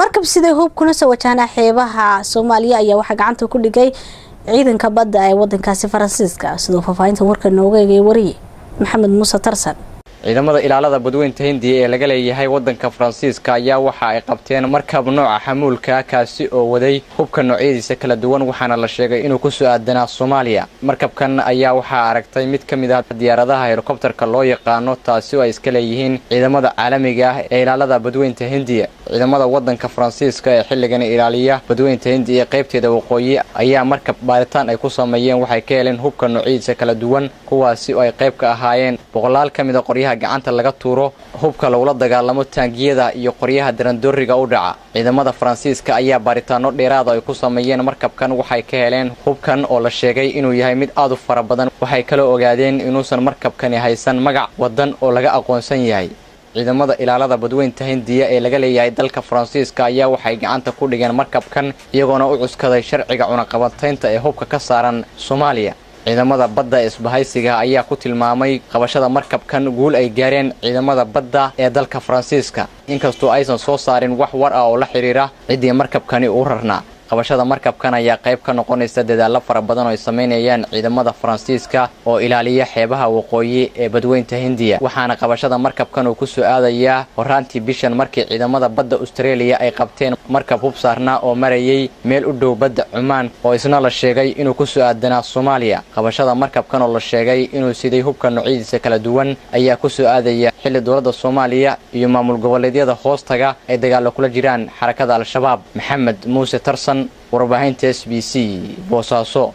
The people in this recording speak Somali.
markab sidee hub kuna soo wajahna xeebaha Soomaaliya ayaa waxa gacanta ku dhigay ciidanka badda ee wadankaasi Faransiiska sidoo faafaynta warka nooga eegay wariye Maxamed Muuse Tarsan ciidamada ilaalada badweynta Hindiya ee laga leeyahay wadanka Faransiiska ayaa waxa ay qabteen markab nooca xamuulka kaasi oo waday hubka noocyadiisa kala duwan waxaana la sheegay inuu ku soo aadanaa Soomaaliya markabkan ayaa waxa aragtay mid kamid ah diyaaradaha helicopterka loo yaqaano taasi oo ay iska leeyihiin ciidamada caalamiga ah ee ilaalada badweynta Hindiya ciidamada wadanka Faransiiska ee xilligan ilaaliya badweynta Hindiya qaybteeda waqooyi ayaa markab baaritaan ay ku sameeyeen waxay ka heleen hubka noocyadiisa kala duwan kuwaasi oo ay qayb ka ahaayeen boqolaal kamid ah qoryaha gacanta laga tuuro hubka lagula dagaalamo taangiyada iyo qoryaha darandooriga u dhaca ciidamada Faransiiska ayaa baaritaano dheeraad ah ay ku sameeyeen markabkan waxay ka heleen hubkan oo la sheegay inuu yahay mid aad u fara badan waxay kala ogaadeen inuusan markabkani haysan magac wadan oo laga aqoonsan yahay ciidamada ilaalada badweynta Hindiya ee laga leeyahay dalka Faransiiska ayaa waxay gacanta ku dhigeen markabkan iyagoona u cuskaday sharciga cunaqabataynta ee hubka ka saaran Soomaaliya ciidamada badda isbahaysiga ayaa ku tilmaamay qabashada markabkan guul ay gaareen ciidamada badda ee dalka Faransiiska inkastoo aysan soo saarin wax war ah oo la xiriira cidii markabkani u rarnaa qabashada markabkan ayaa qayb ka noqonaysa dadaal fara badan oo ay sameynayaan ciidamada Faransiiska oo ilaaliya xeebaha waqooyi ee badweynta Hindiya waxaana qabashada markabkan uu ku soo aadaya horaantii bishan markii ciidamada badda Australia ay qabteen markab hub saarna oo marayay meel u dhow badda Oman oo isna la sheegay inuu ku soo aadanaa Soomaaliya qabashada markabkan oo la sheegay inuu siday hubka noocyadiisa kala duwan ayaa ku soo aadaya xilli dowladda Soomaaliya iyo maamul goboleedyada hoostaga ay dagaal kula jiraan xarakada Al-Shabaab Maxamed Muuse Tarsan warbaahinta SBC Boosaaso